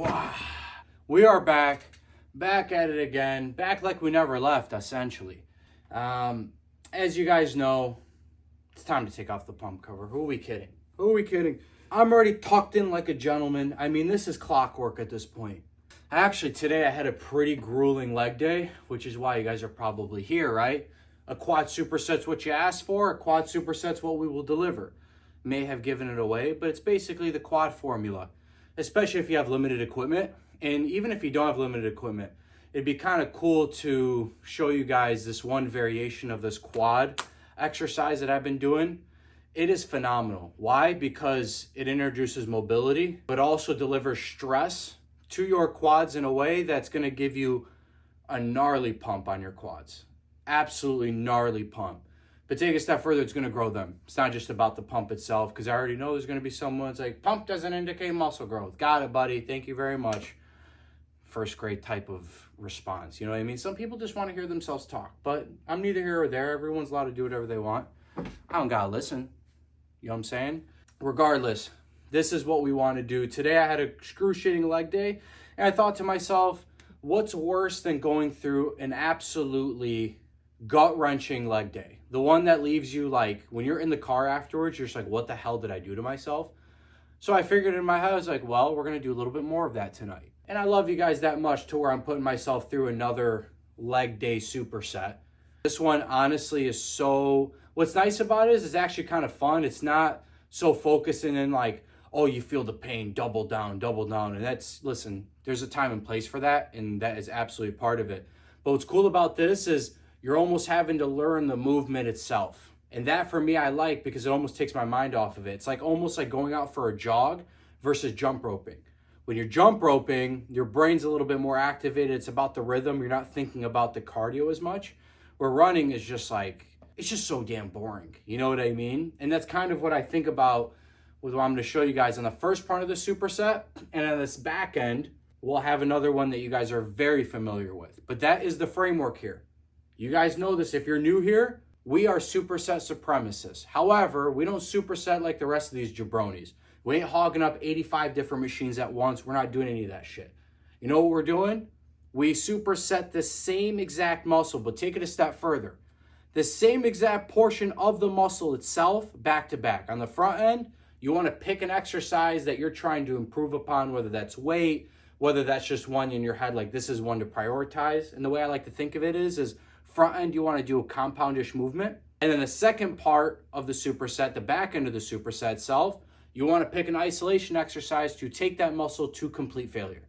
Wow. We are back at it again, back like we never left, essentially. As you guys know, it's time to take off the pump cover. Who are we kidding? Who are we kidding? I'm already tucked in like a gentleman. I mean, this is clockwork at this point. Actually, today I had a pretty grueling leg day, which is why you guys are probably here, right? A quad superset's what you asked for. A quad superset's what we will deliver. May have given it away, but it's basically the quad formula, especially if you have limited equipment. And even if you don't have limited equipment, it'd be kind of cool to show you guys this one variation of this quad exercise that I've been doing. It is phenomenal. Why? Because it introduces mobility, but also delivers stress to your quads in a way that's going to give you a gnarly pump on your quads. Absolutely gnarly pump. But take a step further, it's going to grow them. It's not just about the pump itself, because I already know there's going to be someone that's like, pump doesn't indicate muscle growth. Got it, buddy. Thank you very much. First grade type of response. You know what I mean? Some people just want to hear themselves talk, but I'm neither here or there. Everyone's allowed to do whatever they want. I don't got to listen. You know what I'm saying? Regardless, this is what we want to do. Today I had a excruciating leg day, and I thought to myself, what's worse than going through an absolutely gut-wrenching leg day? The one that leaves you like, when you're in the car afterwards, you're just like, what the hell did I do to myself? So I figured in my head, I was like, well, we're going to do a little bit more of that tonight. And I love you guys that much to where I'm putting myself through another leg day superset. This one honestly is so, what's nice about it is it's actually kind of fun. It's not so focusing in like, oh, you feel the pain, double down. And that's, listen, there's a time and place for that, and that is absolutely part of it. But what's cool about this is you're almost having to learn the movement itself. And that for me, I like, because it almost takes my mind off of it. It's like almost like going out for a jog versus jump roping. When you're jump roping, your brain's a little bit more activated. It's about the rhythm. You're not thinking about the cardio as much. Where running is just like, it's just so damn boring. You know what I mean? And that's kind of what I think about with what I'm going to show you guys on the first part of the superset. And on this back end, we'll have another one that you guys are very familiar with. But that is the framework here. You guys know this. If you're new here, we are superset supremacists. However, we don't superset like the rest of these jabronis. We ain't hogging up 85 different machines at once. We're not doing any of that shit. You know what we're doing? We superset the same exact muscle, but take it a step further. The same exact portion of the muscle itself, back to back. On the front end, you want to pick an exercise that you're trying to improve upon, whether that's weight, whether that's just one in your head, like this is one to prioritize. And the way I like to think of it is front end, you want to do a compoundish movement. And then the second part of the superset, the back end of the superset itself, you want to pick an isolation exercise to take that muscle to complete failure.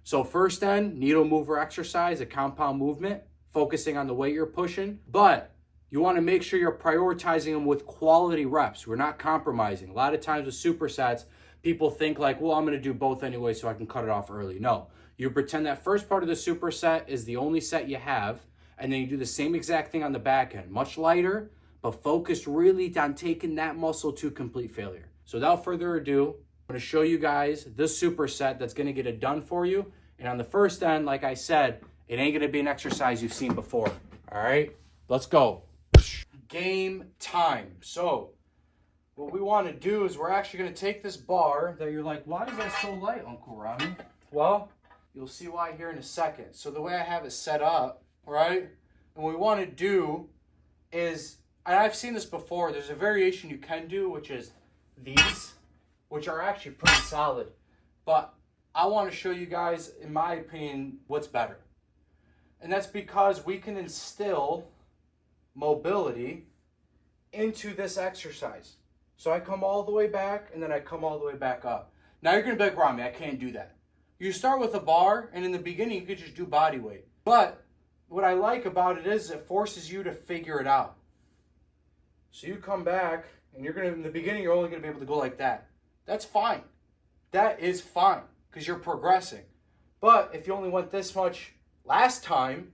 So first end, needle mover exercise, a compound movement, focusing on the weight you're pushing. But you want to make sure you're prioritizing them with quality reps. We're not compromising. A lot of times with supersets, people think like, well, I'm going to do both anyway so I can cut it off early. No, you pretend that first part of the superset is the only set you have, and then you do the same exact thing on the back end. Much lighter, but focused really on taking that muscle to complete failure. So without further ado, I'm going to show you guys this superset that's going to get it done for you. And on the first end, like I said, it ain't going to be an exercise you've seen before. All right, let's go. Game time. So what we want to do is we're actually going to take this bar that you're like, why is that so light, Uncle Rami? Well, you'll see why here in a second. So the way I have it set up, right? And what we want to do is, and I've seen this before, there's a variation you can do, which is these, which are actually pretty solid. But I want to show you guys, in my opinion, what's better. And that's because we can instill mobility into this exercise. So I come all the way back, and then I come all the way back up. Now you're going to be like, Rami, I can't do that. You start with a bar, and in the beginning, you could just do body weight. But what I like about it is it forces you to figure it out. So you come back, and you're going to, in the beginning, you're only going to be able to go like that. That's fine. That is fine, because you're progressing. But if you only went this much last time,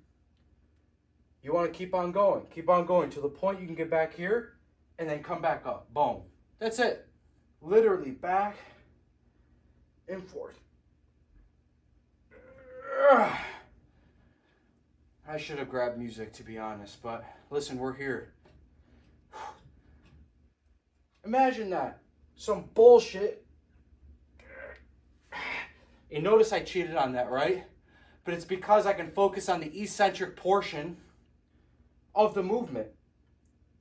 you want to keep on going to the point you can get back here and then come back up. Boom. That's it. Literally back and forth. I should have grabbed music, to be honest, but listen, we're here. Imagine that. Some bullshit And notice I cheated on that, right? But it's because I can focus on the eccentric portion of the movement.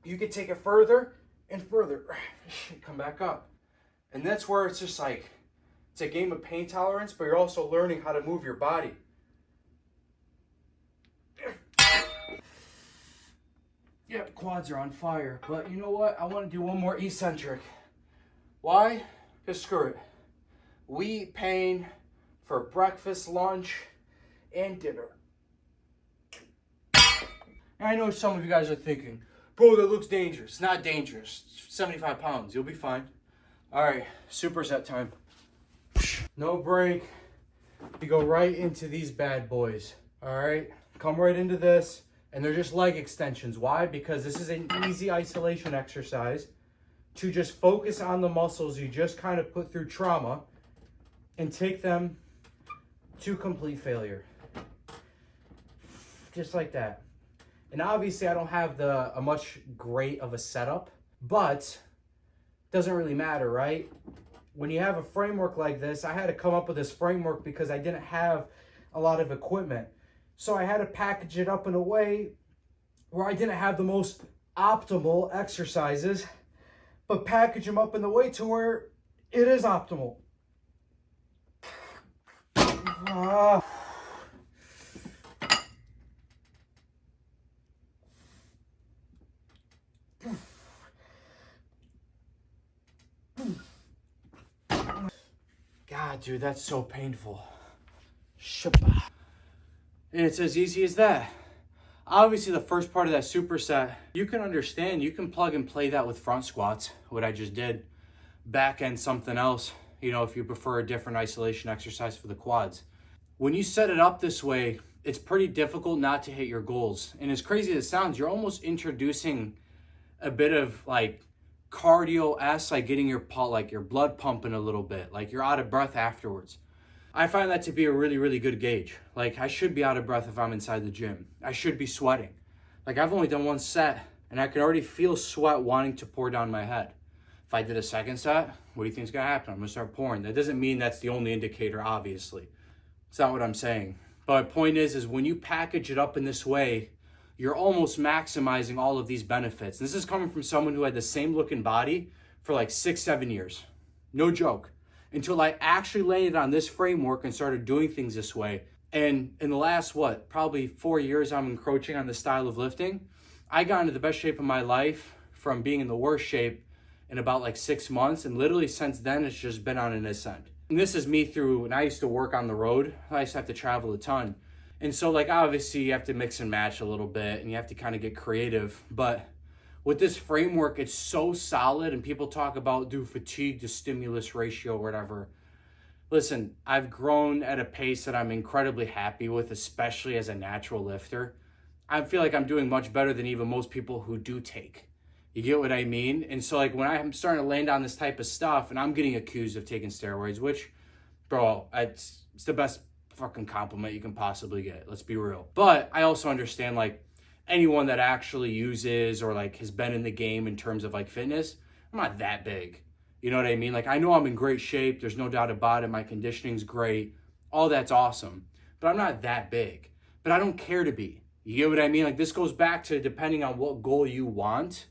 You can take it further and further. Come back up. And that's where it's just like, it's a game of pain tolerance, but you're also learning how to move your body. Yep, quads are on fire. But you know what? I want to do one more eccentric. Why? Because screw it. We eat pain for breakfast, lunch, and dinner. And I know some of you guys are thinking, bro, that looks dangerous. It's not dangerous. 75 pounds. You'll be fine. All right, superset time. No break. You go right into these bad boys. All right, come right into this. And they're just leg extensions. Why? Because this is an easy isolation exercise to just focus on the muscles you just kind of put through trauma and take them to complete failure. Just like that. And obviously I don't have a much great of a setup, but doesn't really matter, right? When you have a framework like this, I had to come up with this framework because I didn't have a lot of equipment. So I had to package it up in a way where I didn't have the most optimal exercises, but package them up in the way to where it is optimal. God, dude, that's so painful. And it's as easy as that. Obviously, the first part of that superset, you can understand, you can plug and play that with front squats, what I just did. Back end something else, you know, if you prefer a different isolation exercise for the quads. When you set it up this way, it's pretty difficult not to hit your goals. And as crazy as it sounds, you're almost introducing a bit of like cardio-esque, like getting your blood pumping a little bit, like you're out of breath afterwards. I find that to be a really, really good gauge. Like I should be out of breath if I'm inside the gym. I should be sweating. Like I've only done one set and I can already feel sweat wanting to pour down my head. If I did a second set, what do you think is gonna happen? I'm gonna start pouring. That doesn't mean that's the only indicator, obviously. It's not what I'm saying. But my point is when you package it up in this way, you're almost maximizing all of these benefits. And this is coming from someone who had the same looking body for like 6-7 years. No joke. Until I actually landed on this framework and started doing things this way. And in the last, probably 4 years I'm encroaching on this style of lifting, I got into the best shape of my life from being in the worst shape in about like 6 months. And literally since then, it's just been on an ascent. And this is me through, and I used to work on the road. I used to have to travel a ton. And so like, obviously you have to mix and match a little bit and you have to kind of get creative. But with this framework, it's so solid, and people talk about do fatigue to stimulus ratio or whatever. Listen, I've grown at a pace that I'm incredibly happy with, especially as a natural lifter. I feel like I'm doing much better than even most people who do take. You get what I mean? And so like when I'm starting to land on this type of stuff and I'm getting accused of taking steroids, which, bro, it's the best fucking compliment you can possibly get. Let's be real. But I also understand like, anyone that actually uses or like has been in the game in terms of like fitness, I'm not that big. You know what I mean? Like I know I'm in great shape. There's no doubt about it. My conditioning's great. All that's awesome. But I'm not that big. But I don't care to be. You get what I mean? Like this goes back to depending on what goal you want.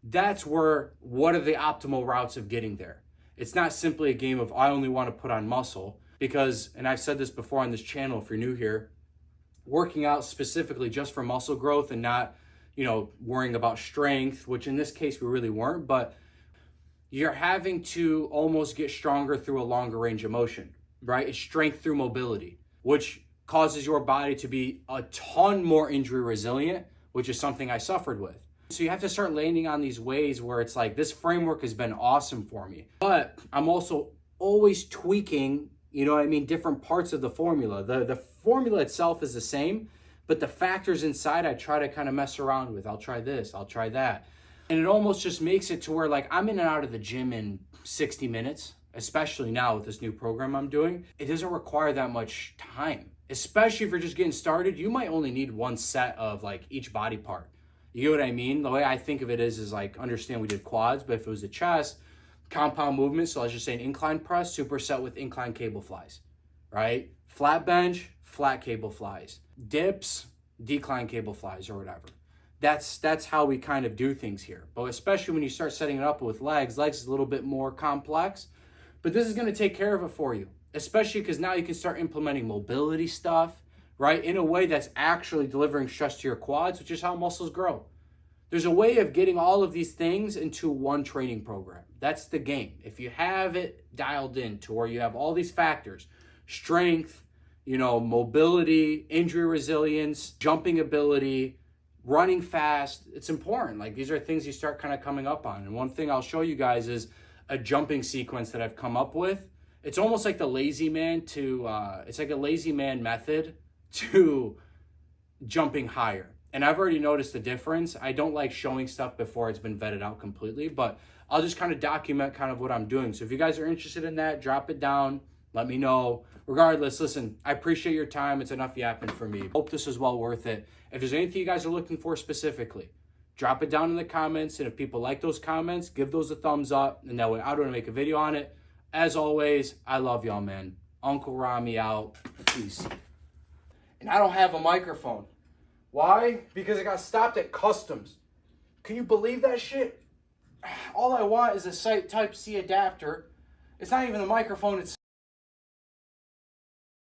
That's where, what are the optimal routes of getting there? It's not simply a game of I only want to put on muscle because, and I've said this before on this channel if you're new here, working out specifically just for muscle growth and not, you know, worrying about strength, which in this case we really weren't, but you're having to almost get stronger through a longer range of motion, right? It's strength through mobility, which causes your body to be a ton more injury resilient, which is something I suffered with. So you have to start landing on these ways where it's like, this framework has been awesome for me, but I'm also always tweaking, you know what I mean, different parts of the formula. The formula itself is the same, but the factors inside I try to kind of mess around with. I'll try this, I'll try that. And it almost just makes it to where like I'm in and out of the gym in 60 minutes, especially now with this new program I'm doing. It doesn't require that much time, especially if you're just getting started. You might only need one set of like each body part. You get what I mean? The way I think of it is like, understand we did quads, but if it was a chest, compound movement, so let's just say an incline press, superset with incline cable flies, right? Flat bench, flat cable flies. Dips, decline cable flies or whatever. That's how we kind of do things here. But especially when you start setting it up with legs is a little bit more complex. But this is going to take care of it for you, especially because now you can start implementing mobility stuff, right, in a way that's actually delivering stress to your quads, which is how muscles grow. There's a way of getting all of these things into one training program. That's the game. If you have it dialed in to where you have all these factors, strength, mobility, injury resilience, jumping ability, running fast, it's important. Like, these are things you start kind of coming up on. And one thing I'll show you guys is a jumping sequence that I've come up with. It's almost like the lazy man it's like a lazy man method to jumping higher. And I've already noticed the difference. I don't like showing stuff before it's been vetted out completely, but I'll just kind of document kind of what I'm doing. So if you guys are interested in that, drop it down. Let me know. Regardless, listen, I appreciate your time. It's enough yapping for me. Hope this is well worth it. If there's anything you guys are looking for specifically, drop it down in the comments. And if people like those comments, give those a thumbs up. And that way I don't want to make a video on it. As always, I love y'all, man. Uncle Rami out. Peace. And I don't have a microphone. Why? Because I got stopped at customs. Can you believe that shit? All I want is a Type-C adapter. It's not even the microphone, it's